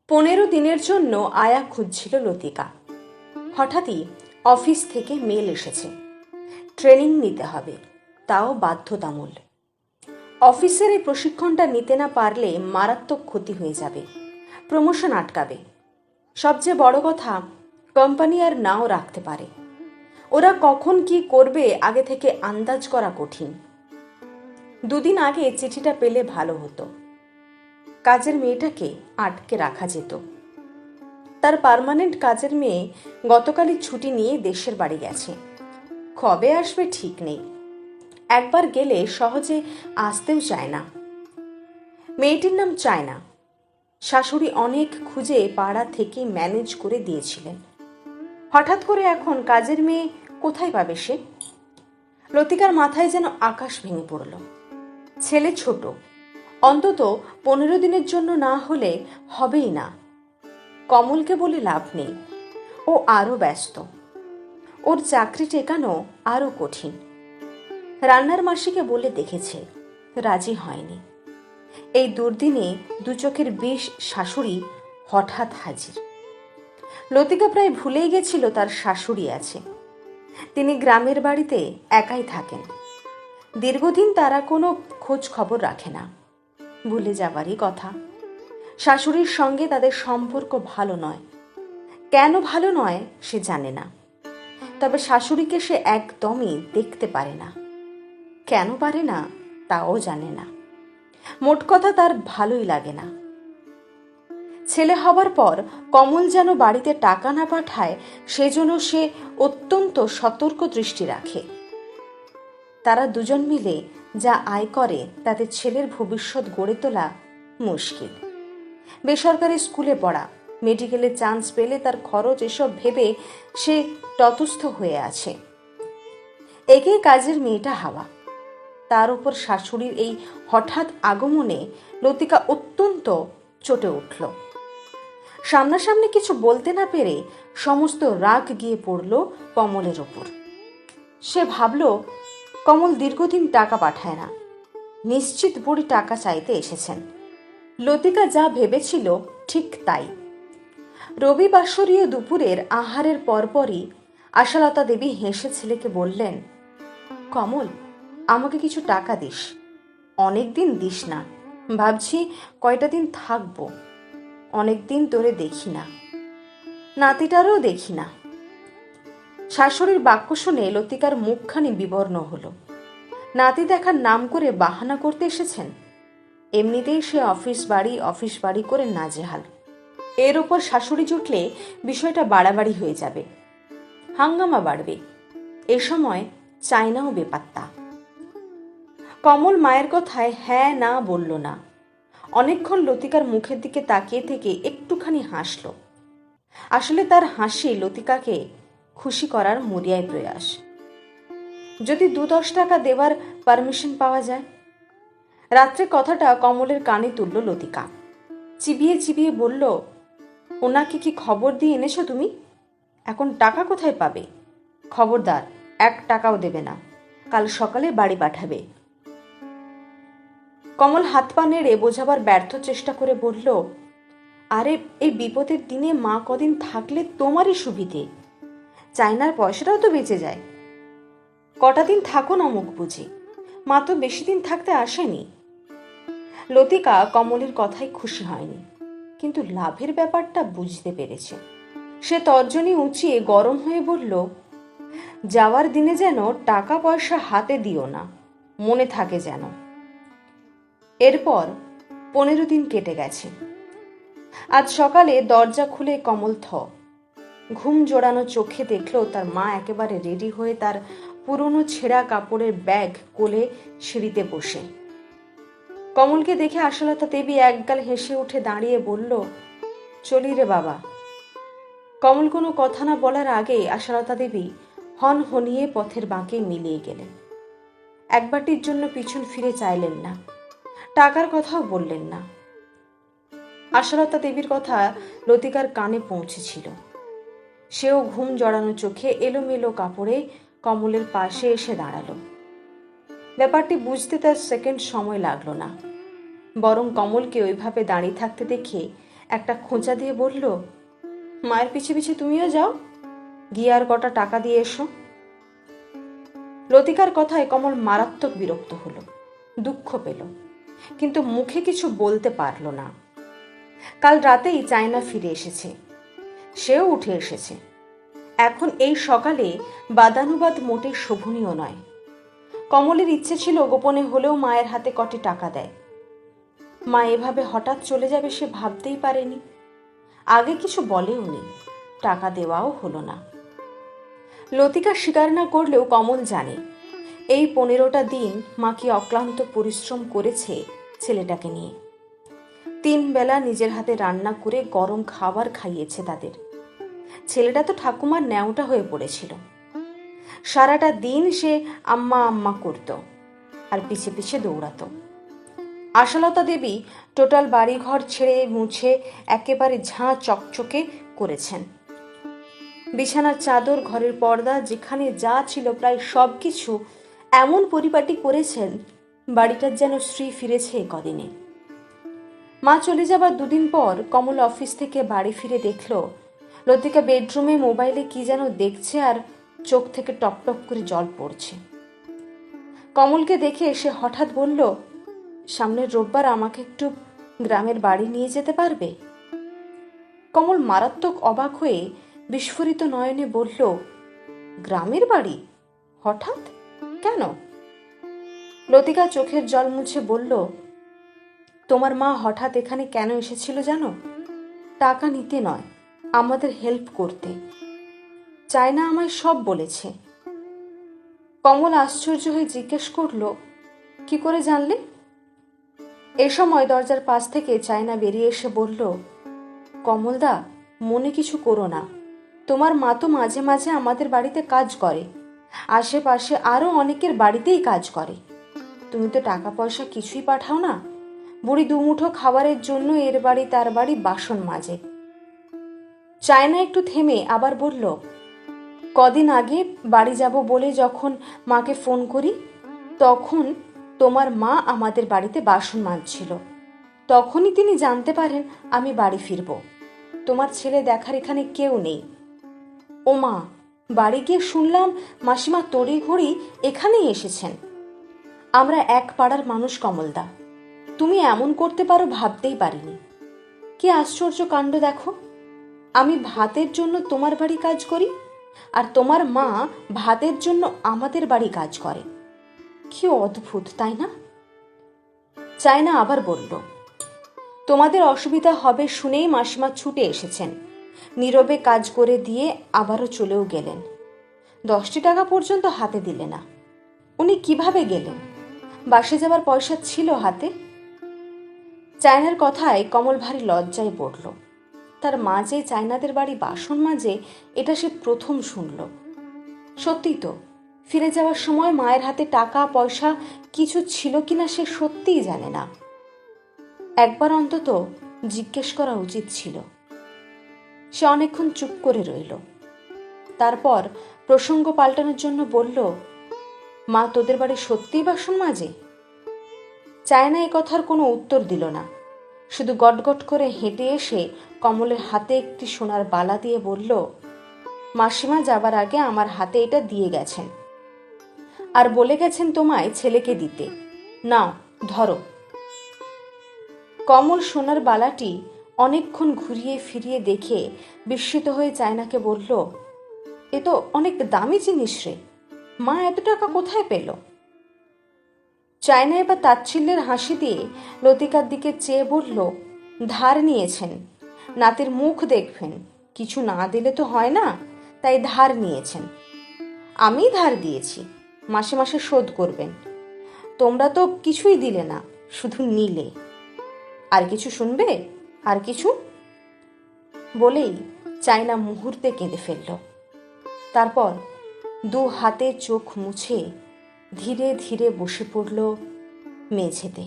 15 দিনের জন্য আয়া খুঁজছিল লতিকা। হঠাৎই অফিস থেকে মেল এসেছে, ট্রেনিং নিতে হবে, তাও বাধ্যতামূলক। অফিসের এই প্রশিক্ষণটা নিতে না পারলে মারাত্মক ক্ষতি হয়ে যাবে, প্রমোশন আটকাবে। সবচেয়ে বড় কথা, কোম্পানি আর নাও রাখতে পারে। ওরা কখন কি করবে আগে থেকে আন্দাজ করা কঠিন। দুদিন আগে চিঠিটা পেলে ভালো হতো। কাজের মেয়েটাকে আটকে রাখা যেত। তার পার্মানেন্ট কাজের মেয়ে গতকালই ছুটি নিয়ে দেশের বাড়ি গেছে, কবে আসবে ঠিক নেই। একবার গেলে সহজে আসতেও চায় না। মেয়েটির নাম চায়না। শাশুড়ি অনেক খুঁজে পাড়া থেকে ম্যানেজ করে দিয়েছিলেন। হঠাৎ করে এখন কাজের মেয়ে কোথায় পাবে সে? লতিকার মাথায় যেন আকাশ ভেঙে পড়ল। ছেলে ছোট, অন্তত 15 দিনের জন্য না হলে হবেই না। কমলকে বলে লাভ নেই, ও আরো ব্যস্ত। ওর চাকরি টেকানো আরো কঠিন। রান্নার মাসিকে বলে দেখেছে, রাজি হয়নি। এই দুর্দিনে দু চোখের বিষ শাশুড়ি হঠাৎ হাজির। লতিকা প্রায় ভুলেই গেছিল তার শাশুড়ি আছে। তিনি গ্রামের বাড়িতে একাই থাকেন। দীর্ঘদিন তারা কোনো খোঁজ খবর রাখে না, ভুলে যাবারই কথা। শাশুড়ির সঙ্গে তাদের সম্পর্ক ভালো নয়। কেন ভালো নয় সে জানে না, তবে শাশুড়িকে সে একদমই দেখতে পারে না। কেন পারে না তাও জানে না। মোট কথা তার ভালোই লাগে না। ছেলে হবার পর কমল যেন বাড়িতে টাকা না পাঠায় সেজন্য সে অত্যন্ত সতর্ক দৃষ্টি রাখে। তারা দুজন মিলে যা আয় করে তাতে ছেলের ভবিষ্যৎ গড়ে তোলা মুশকিল। বেসরকারি স্কুলে পড়া, মেডিকেলে চান্স পেলে তার খরচ, এসব ভেবে সে তটস্থ হয়ে আছে। একেই কাজের মেয়েটা হাওয়া। তার উপর শাশুড়ির এই হঠাৎ আগমনে লতিকা অত্যন্ত চটে উঠল। সামনাসামনি কিছু বলতে না পেরে সমস্ত রাগ গিয়ে পড়ল কমলের ওপর। সে ভাবল, কমল দীর্ঘদিন টাকা পাঠায় না, নিশ্চিত বুড়ি টাকা চাইতে এসেছেন। লতিকা যা ভেবেছিল ঠিক তাই। রবিবাসরীয় দুপুরের আহারের পরপরই আশালতা দেবী হেসে ছেলেকে বললেন, কমল, আমাকে কিছু টাকা দিস। অনেক দিন দিস না, ভাবছি কয়টা দিন থাকবো। অনেক দিন তোরে দেখি না, নাতিটারও দেখি না। শাশুড়ির বাক্য শুনে লতিকার মুখখানি বিবর্ণ হলো। নাতি দেখার নাম করে বাহানা করতে এসেছেন। এমনিতেই সে অফিস বাড়ি করে নাজেহাল। এর ওপর শাশুড়ি জুটলে বিষয়টা বাড়াবাড়ি হয়ে যাবে, হাঙ্গামা বাড়বে। এ সময় চায়নাও বেপাত্তা। কমল মায়ের কথায় হ্যাঁ না বলল না। অনেকক্ষণ লতিকার মুখের দিকে তাকিয়ে থেকে একটুখানি হাসল। আসলে তার হাসি লতিকাকে খুশি করার মরিয়ায় প্রয়াস। যদি 2-10 টাকা দেওয়ার পারমিশন পাওয়া যায়। রাত্রে কথাটা কমলের কানে তুলল লতিকা। চিবিয়ে চিবিয়ে বলল, ওনাকে কি খবর দিয়ে এনেছো তুমি? এখন টাকা কোথায় পাবে? খবরদার, 1 টাকাও দেবে না। কাল সকালে বাড়ি পাঠাবে। কমল হাত পা নেড়ে বোঝাবার ব্যর্থ চেষ্টা করে বলল, আরে এই বিপদের দিনে মা কদিন থাকলে তোমারই সুবিধে। চায়নার পয়সাটাও তো বেঁচে যায়। কটা দিন থাকো না মুখ বুঝে, মা তো বেশি দিন থাকতে আসেনি। লতিকা কমলের কথায় খুশি হয়নি, কিন্তু লাভের ব্যাপারটা বুঝতে পেরেছে। সে তর্জনী উঁচিয়ে গরম হয়ে বলল, যাওয়ার দিনে যেন টাকা পয়সা হাতে দিও না, মনে থাকে যেন। এরপর 15 দিন কেটে গেছে। আজ সকালে দরজা খুলে কমল ঘুম জোড়ানো চোখে দেখল তার মা একেবারে রেডি হয়ে তার পুরনো ছেঁড়া কাপড়ের ব্যাগ কোলে সিঁড়িতে বসে। কমলকে দেখে আশালতা দেবী একগাল হেসে উঠে দাঁড়িয়ে বলল, চলি রে বাবা। কমল কোনো কথা না বলার আগে আশালতা দেবী হন হনিয়ে পথের বাঁকে মিলিয়ে গেলেন। একবারটির জন্য পিছন ফিরে চাইলেন না, টাকার কথাও বললেন না। আশালতা দেবীর কথা লতিকার কানে পৌঁছেছিল। সেও ঘুম জড়ানো চোখে এলোমেলো কাপড়ে কমলের পাশে এসে দাঁড়ালো। ব্যাপারটি বুঝতে তার সেকেন্ড সময় লাগলো না, বরং কমলকে ওইভাবে দাঁড়িয়ে থাকতে দেখে একটা খোঁচা দিয়ে বলল, মায়ের পিছে পিছে তুমিও যাও, গিয়ে আর কটা টাকা দিয়ে এসো। লতিকার কথায় কমল মারাত্মক বিরক্ত হলো, দুঃখ পেল, কিন্তু মুখে কিছু বলতে পারল না। কাল রাতেই চায়না ফিরে এসেছে, সেও উঠে এসেছে। এখন এই সকালে বাদানুবাদ মোটেই শোভনীয় নয়। কমলের ইচ্ছে ছিল গোপনে হলেও মায়ের হাতে কটি টাকা দেয়। মা এভাবে হঠাৎ চলে যাবে সে ভাবতেই পারেনি। আগে কিছু বলেও নি, টাকা দেওয়াও হলো না। লতিকা স্বীকার না করলেও কমল জানে এই 15টা দিন মা কি অক্লান্ত পরিশ্রম করেছে ছেলেটাকে নিয়ে। 3 বেলা নিজের হাতে রান্না করে গরম খাবার খাইয়েছে তাদের। ছেলেটা তো ঠাকুমার ন্যাওটা হয়ে পড়েছিল। সারাটা দিন সে আম্মা আম্মা করত আর পিছে পিছে দৌড়াতো। আশালতা দেবী টোটাল বাড়িঘর ছেড়ে মুছে একেবারে ঝাঁ চকচকে করেছেন। বিছানার চাদর, ঘরের পর্দা, যেখানে যা ছিল প্রায় সব কিছু এমন পরিপাটি করেছেন বাড়িটার যেন শ্রী ফিরেছে কদিনে। মা চলে যাবার 2 দিন পর কমল অফিস থেকে বাড়ি ফিরে দেখল লতিকা বেডরুমে মোবাইলে কি যেন দেখছে আর চোখ থেকে টপ টপ করে জল পড়ছে। কমলকে দেখে সে হঠাৎ বলল, সামনের রোববার আমাকে একটু গ্রামের বাড়ি নিয়ে যেতে পারবে? কমল মারাত্মক অবাক হয়ে বিস্ফোরিত নয়নে বলল, গ্রামের বাড়ি? হঠাৎ কেন? লতিকা চোখের জল মুছে বলল, তোমার মা হঠাৎ এখানে কেন এসেছিল জানো? টাকা নিতে নয়, আমাদের হেল্প করতে। চায়না আমায় সব বলেছে। কমল আশ্চর্য হয়ে জিজ্ঞেস করল, কি করে জানলে? এ সময় দরজার পাশ থেকে চায়না বেরিয়ে এসে বলল, কমলদা, মনে কিছু করো না। তোমার মা তো মাঝে মাঝে আমাদের বাড়িতে কাজ করে, আশেপাশে আরো অনেকের বাড়িতেই কাজ করে। তুমি তো টাকা পয়সা কিছুই পাঠাও না। বুড়ি 2 মুঠো খাবারের জন্য এর বাড়ি তার বাড়ি বাসন মাজে। চায়না একটু থেমে আবার বলল, কদিন আগে বাড়ি যাব বলে যখন মাকে ফোন করি তখন তোমার মা আমাদের বাড়িতে বাসন মাজছিল। তখনই তিনি জানতে পারেন আমি বাড়ি ফিরব। তোমার ছেলে দেখার এখানে কেউ নেই। ও মা, বাড়ি গিয়ে শুনলাম মাসিমা তড়িঘড়ি এখানেই এসেছেন। আমরা এক পাড়ার মানুষ কমলদা, তুমি এমন করতে পারো ভাবতেই পারিনি। কি আশ্চর্য কাণ্ড দেখো, আমি ভাতের জন্য তোমার বাড়ি কাজ করি আর তোমার মা ভাতের জন্য আমাদের বাড়ি কাজ করে। কি অদ্ভুত, তাই না? চায়না আবার বলল, তোমাদের অসুবিধা হবে শুনেই মাসিমা ছুটে এসেছেন। নীরবে কাজ করে দিয়ে আবারও চলেও গেলেন। 10টি টাকা পর্যন্ত হাতে দিলে না। উনি কিভাবে গেলেন? বাসে যাবার পয়সা ছিল হাতে? চায়নার কথায় কমল ভারী লজ্জায় পড়ল। তার মা যে চায়নাদের বাড়ি বাসন মাজে এটা সে প্রথম শুনল। সত্যি তো, ফিরে যাওয়ার সময় মায়ের হাতে টাকা পয়সা কিছু ছিল কিনা সে সত্যিই জানে না। একবার অন্তত জিজ্ঞেস করা উচিত ছিল। সে অনেকক্ষণ চুপ করে রইল। তারপর প্রসঙ্গ পাল্টানোর জন্য বলল, মা তোদের বাড়ি সত্যিই বাসন মাজে? চায়না এ কথার কোনো উত্তর দিল না, শুধু গটগট করে হেঁটে এসে কমলের হাতে একটি সোনার বালা দিয়ে বলল, মাসিমা যাবার আগে আমার হাতে এটা দিয়ে গেছেন আর বলে গেছেন তোমায় ছেলেকে দিতে। নাও ধরো। কমল সোনার বালাটি অনেকক্ষণ ঘুরিয়ে ফিরিয়ে দেখে বিস্মিত হয়ে চায়নাকে বলল, এ তো অনেক দামি জিনিস রে, মা এত টাকা কোথায় পেল? চায়না এবার তাচ্ছিল্যের হাসি দিয়ে লতিকার দিকে চেয়ে বলল, ধার নিয়েছেন, নাতির মুখ দেখবেন, কিছু না দিলে তো হয় না, তাই ধার নিয়েছেন। আমি ধার দিয়েছি, মাসে মাসে শোধ করবেন। তোমরা তো কিছুই দিলে না, শুধু নিলে। আর কিছু শুনবে? আর কিছু? বলেই চায়না মুহূর্তে কেঁদে ফেলল। তারপর 2 হাতে চোখ মুছে ধীরে ধীরে বসে পড়ল মেঝেতে।